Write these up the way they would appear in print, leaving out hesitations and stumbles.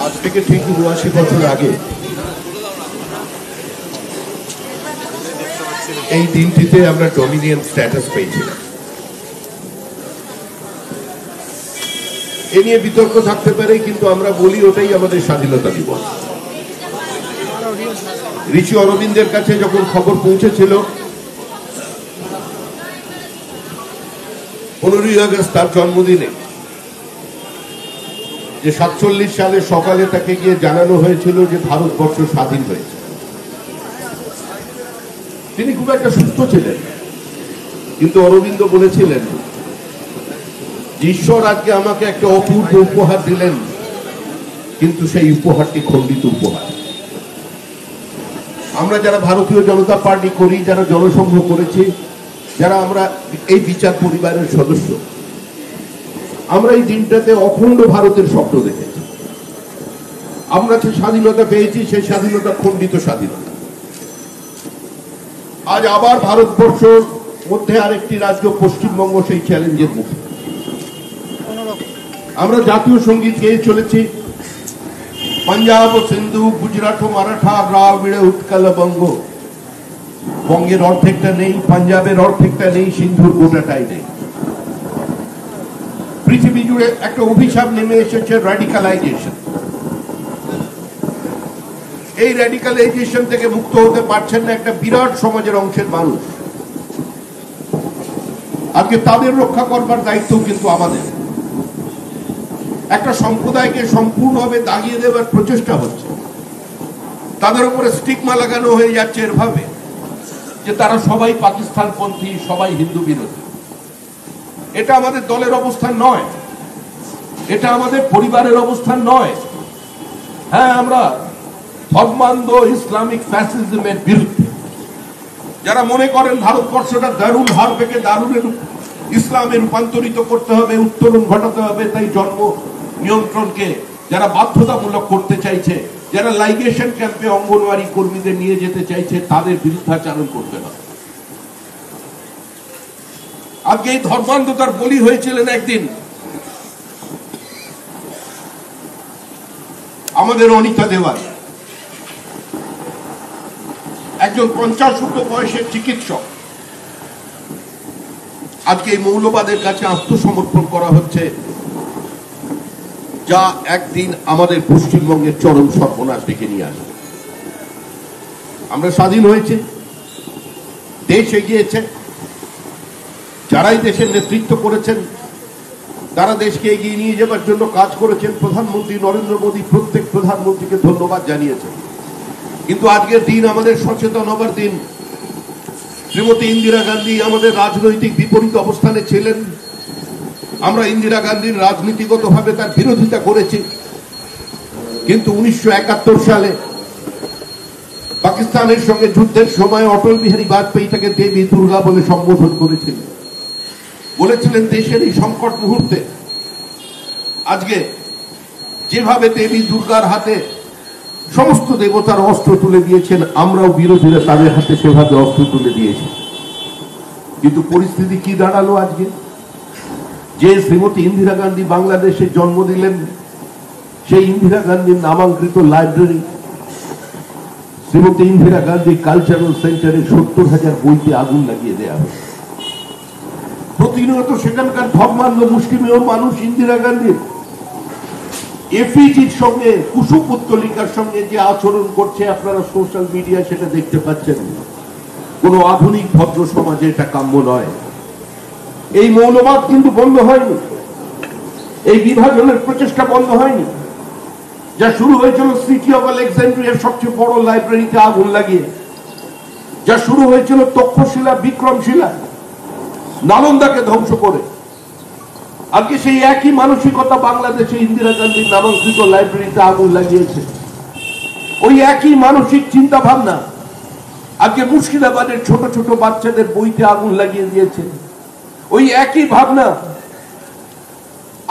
আজ থেকে ঠিক ৭৯ বছর আগে এই দিনটিতে আমরা ডোমিনিয়ন স্ট্যাটাস পেয়েছিলাম। এ নিয়ে বিতর্ক থাকতে পারে, কিন্তু আমরা বলি ওটাই আমাদের স্বাধীনতা দিবস। ঋষি অরবিন্দের কাছে যখন খবর পৌঁছেছিল 15ই আগস্ট তার জন্মদিনে, যে 47 সালের সকালে তাকে গিয়ে জানানো হয়েছিল যে ভারতবর্ষ স্বাধীন হয়েছে, তিনি খুব একটা সুস্থ ছিলেন। কিন্তু অরবিন্দ বলেছিলেন ঈশ্বর আজকে আমাকে একটা অপূর্ব উপহার দিলেন, কিন্তু সেই উপহারটি খণ্ডিত উপহার। আমরা যারা ভারতীয় জনতা পার্টি করি, যারা জনসংঘ করেছি, যারা আমরা এই বিচার পরিবারের সদস্য, আমরা এই দিনটাতে অখণ্ড ভারতের স্বপ্ন দেখেছি। আমরা যে স্বাধীনতা পেয়েছি সেই স্বাধীনতা খণ্ডিত স্বাধীনতা। আজ আবার ভারতবর্ষের মধ্যে আরেকটি রাজ্য পশ্চিমবঙ্গ সেই চ্যালেঞ্জের মুখে। আমরা জাতীয় সঙ্গীত গেয়ে চলেছি, পাঞ্জাব ও সিন্ধু, গুজরাট ও মারাঠা, দ্রাবিড় উৎকল বঙ্গ। বঙ্গের অর্ধেকটা নেই, পাঞ্জাবের অর্ধেকটা নেই, সিন্ধুর গোটাটাই নেই। পৃথিবী জুড়ে একটা অভিশাপ নেমে এসেছে র্যাডিকালাইজেশন। এই র্যাডিকালাইজেশন থেকে মুক্ত হতে পারছেন না একটা বিরাট সমাজের অংশের মানুষ। আজকে তাদের রক্ষা করবার দায়িত্ব কিন্তু আমাদের। একটা সম্প্রদায়কে সম্পূর্ণভাবে দাগিয়ে দেওয়ার প্রচেষ্টা হচ্ছে, তাদের উপরে স্টিগমা লাগানো হয়ে যাচ্ছে এভাবে যে তারা সবাই পাকিস্তানপন্থী, সবাই হিন্দু বিরোধী। এটা আমাদের দলের অবস্থান নয়, এটা আমাদের পরিবারের অবস্থান নয়। হ্যাঁ, আমরা ধর্মান্ধ ইসলামিক ফ্যাসিজমের বিরুদ্ধে। যারা মনে করেন ভারতবর্ষটা দারুল হারবেকে দারুলের ইসলামে রূপান্তরিত করতে হবে, উত্তরণ ঘটাতে হবে, তাই জন্ম নিয়ন্ত্রণকে যারা বাধ্যতামূলক করতে চাইছে, যারা লাইগেশন ক্যাম্পে অঙ্গনওয়াড়ি কর্মীদের নিয়ে যেতে চাইছে, তাদের বিরুদ্ধাচারণ করতে হবে। আজকে এই ধর্মান্ধতার বলি হয়েছিলেন একদিন আমাদের অনিতা দেওয়াল, একজন 50 বয়সের চিকিৎসক। আজকে এই মৌলবাদের কাছে আত্মসমর্পণ করা হচ্ছে, যা একদিন আমাদের পশ্চিমবঙ্গের চরম সর্বনাশ ডেকে নিয়ে আসবে। আমরা স্বাধীন হয়েছে, দেশ এগিয়েছে, যারাই দেশের নেতৃত্ব করেছেন তারা দেশকে এগিয়ে নিয়ে যাবার জন্য কাজ করেছেন। প্রধানমন্ত্রী নরেন্দ্র মোদী প্রত্যেক প্রধানমন্ত্রীকে ধন্যবাদ জানিয়েছেন। কিন্তু আজকের দিন আমাদের সচেতন হবার দিন। শ্রীমতী ইন্দিরা গান্ধী আমাদের রাজনৈতিক বিপরীত অবস্থানে ছিলেন। আমরা ইন্দিরা গান্ধীর রাজনীতিগতভাবে তার বিরোধিতা করেছি, কিন্তু 1971 সালে পাকিস্তানের সঙ্গে যুদ্ধের সময় অটল বিহারী বাজপেয়ী তাকে দেবী দুর্গা বলে সম্বোধন করেছিলেন। বলেছিলেন দেশের এই সংকট মুহূর্তে আজকে যেভাবে দেবী দুর্গার হাতে সমস্ত দেবতার অস্ত্র তুলে দিয়েছেন, আমরাও বিরোধীরা তাদের হাতে সেভাবে অস্ত্র তুলে দিয়েছি। কিন্তু পরিস্থিতি কি দাঁড়ালো আজকে? যে শ্রীমতী ইন্দিরা গান্ধী বাংলাদেশে জন্ম দিলেন, সেই ইন্দিরা গান্ধীর নামাঙ্কিত লাইব্রেরি, শ্রীমতী ইন্দিরা গান্ধী কালচারাল সেন্টারে 70,000 বইতে আগুন লাগিয়ে দেওয়া হয়। প্রতিনিয়ত সেখানকার ধর্মান্ধ মুসলিমেও মানুষ ইন্দিরা গান্ধীর এফিজির সঙ্গে, কুশপুত্তলিকার সঙ্গে যে আচরণ করছে, আপনারা সোশ্যাল মিডিয়া সেটা দেখতে পাচ্ছেন। কোন আধুনিক ভদ্র সমাজে এটা কাম্য নয়। এই মৌলবাদ কিন্তু বন্ধ হয়নি, এই বিভাজনের প্রচেষ্টা বন্ধ হয়নি। যা শুরু হয়েছিল সিটি অফ আলেকজান্ড্রিয়ার সবচেয়ে বড় লাইব্রেরিতে আগুন লাগিয়ে, যা শুরু হয়েছিল তক্ষশিলা, বিক্রমশিলা, নালন্দাকে ধ্বংস করে, আজকে সেই একই মানসিকতা বাংলাদেশে ইন্দিরা গান্ধীর নামাঙ্কিত লাইব্রেরিতে আগুন লাগিয়েছে। ওই একই মানসিক চিন্তা ভাবনা আজকে মুর্শিদাবাদের ছোট ছোট বাচ্চাদের বইতে আগুন লাগিয়ে দিয়েছে। ওই একই ভাবনা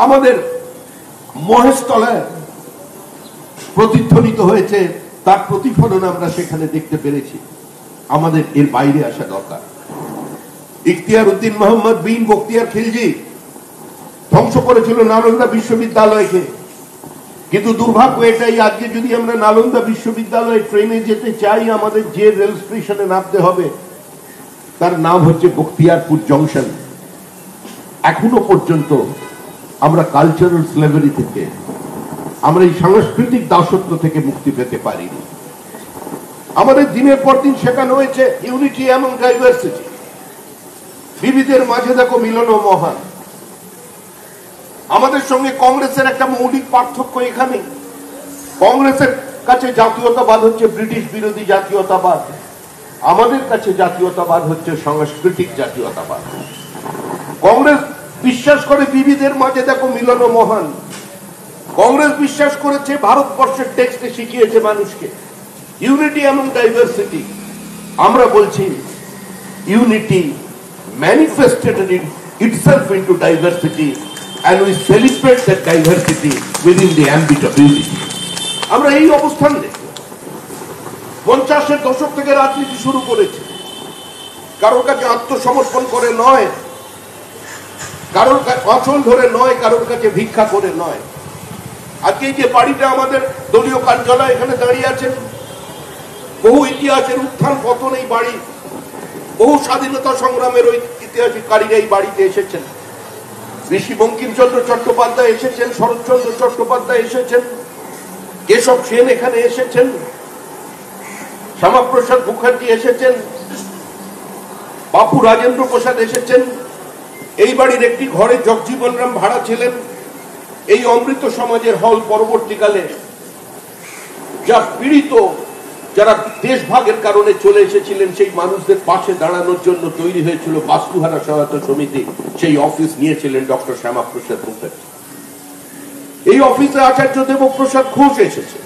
আমাদের মহেশতলায় প্রতিধ্বনিত হয়েছে, তার প্রতিফলন আমরা সেখানে দেখতে পেরেছি। আমাদের এর বাইরে আসা দরকার। ইখতিয়ার উদ্দিন মোহাম্মদ বিন বখতিয়ার খিলজি ধ্বংস করেছিল নালন্দা বিশ্ববিদ্যালয়কে। কিন্তু দুর্ভাগ্য এটাই, আজকে যদি আমরা নালন্দা বিশ্ববিদ্যালয়ে ট্রেনে যেতে চাই, আমাদের যে রেল স্টেশনে নামতে হবে তার নাম হচ্ছে বখতিয়ারপুর জংশন। এখনো পর্যন্ত আমরা কালচারাল স্লেভারি থেকে, আমরা এই সাংস্কৃতিক দাসত্ব থেকে মুক্তি পেতে পারিনি। আমাদের দিনের পর দিন শেখানো হয়েছে ইউনিটি এবং ডাইভার্সিটি, বিবিধের মাঝে দেখো মিলন মহান। আমাদের সঙ্গে কংগ্রেসের একটা মৌলিক পার্থক্য এখানে, কংগ্রেসের কাছে জাতীয়তাবাদ হচ্ছে ব্রিটিশ বিরোধী জাতীয়তাবাদ, আমাদের কাছে জাতীয়তাবাদ হচ্ছে সাংস্কৃতিক জাতীয়তাবাদ। কংগ্রেস বিশ্বাস করে বিবিধের মাঝে দেখো মিলন মহান, কংগ্রেস বিশ্বাস করেছে ভারতবর্ষের টেক্সটে শিখিয়েছে মানুষকে ইউনিটি এবং ডাইভার্সিটি। আমরা বলছি unity manifested itself into diversity, and we celebrate that diversity within the ambit of unity. আমরা এই অবস্থান দেখি 50-এর দশক থেকে রাজনীতি শুরু করেছে, কারোর কাছে আত্মসমর্পণ করে নয়, কারোর আঁচল ধরে নয়, কারোর কাছে ভিক্ষা করে নয়। আজকে যে বাড়িটা আমাদের দলীয় কার্যালয়, এখানে দাঁড়িয়ে আছেন, বহু ইতিহাসের উত্থান পতন এই বাড়ি, বহু স্বাধীনতা সংগ্রামের ঐতিহাসিককারীরা এই বাড়িতে এসেছেন। ঋষি বঙ্কিমচন্দ্র চট্টোপাধ্যায় এসেছেন, শরৎচন্দ্র চট্টোপাধ্যায় এসেছেন, কেশব সেন এখানে এসেছেন, শ্যামাপ্রসাদ মুখার্জি এসেছেন, বাপু রাজেন্দ্র প্রসাদ এসেছেন। এই বাড়ির একটি ঘরে জগজীবন রাম ভাড়া ছিলেন। এই অমৃত সমাজের হল পরবর্তীকালে যা পীড়িত, যারা দেশভাগের কারণে চলে এসেছিলেন, সেই মানুষদের পাশে দাঁড়ানোর জন্য তৈরি হয়েছিল বাস্তুহারা সহায়তা সমিতি। সেই অফিস নিয়েছিলেন ডক্টর শ্যামাপ্রসাদ মুখার্জি। এই অফিসে আচার্য দেবপ্রসাদ ঘোষ এসেছে,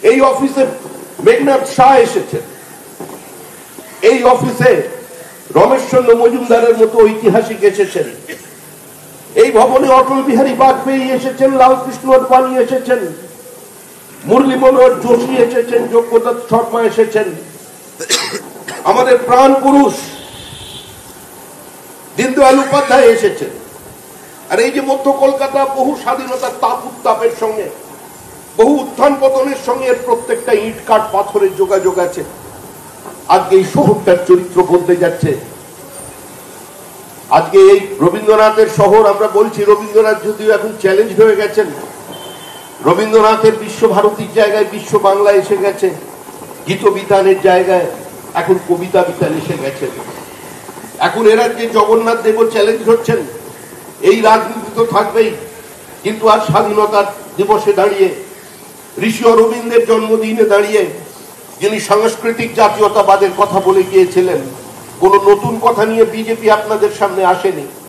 এই অফিসে মেঘনাথ শাহ এসেছেন, এই অফিসে রমেশচন্দ্র মজুমদারের মতো ঐতিহাসিক এসেছেন, এই ভবনে অটল বিহারী বাজপেয়ী এসেছেন, লালকৃষ্ণ আদবানি এসেছেন, মুরলী মনোহর যোশী এসেছেন, যোগ্যদত্ত শর্মা এসেছেন, আমাদের প্রাণ পুরুষ দীনদয়াল উপাধ্যায় এসেছেন। আর এই যে মধ্য কলকাতা, বহু স্বাধীনতার তাপ উত্তাপের সঙ্গে, বহু উত্থান পতনের সঙ্গে এর প্রত্যেকটা ইট কাঠ পাথরের যোগাযোগ আছে। আজকে এই শহরটার চরিত্র বদলে যাচ্ছে। আজকে এই রবীন্দ্রনাথের শহর, আমরা বলছি রবীন্দ্রনাথ যদিও এখন চ্যালেঞ্জ হয়ে গেছেন, রবীন্দ্রনাথের বিশ্বভারতীর জায়গায় বিশ্ব বাংলা এসে গেছে, গীত বিতানের জায়গায় এখন কবিতা বিতান এসে গেছে। এখন এরা যে জগন্নাথ দেব চ্যালেঞ্জ হচ্ছেন, এই রাজনীতি তো থাকবেই, কিন্তু আর স্বাধীনতার দিবসে দাঁড়িয়ে, ঋষি অরবিন্দের জন্মদিনে দাঁড়িয়ে, যিনি সাংস্কৃতিক জাতীয়তাবাদের কথা বলে গিয়েছিলেন, কোন নতুন কথা নিয়ে বিজেপি আপনাদের সামনে আসেনি।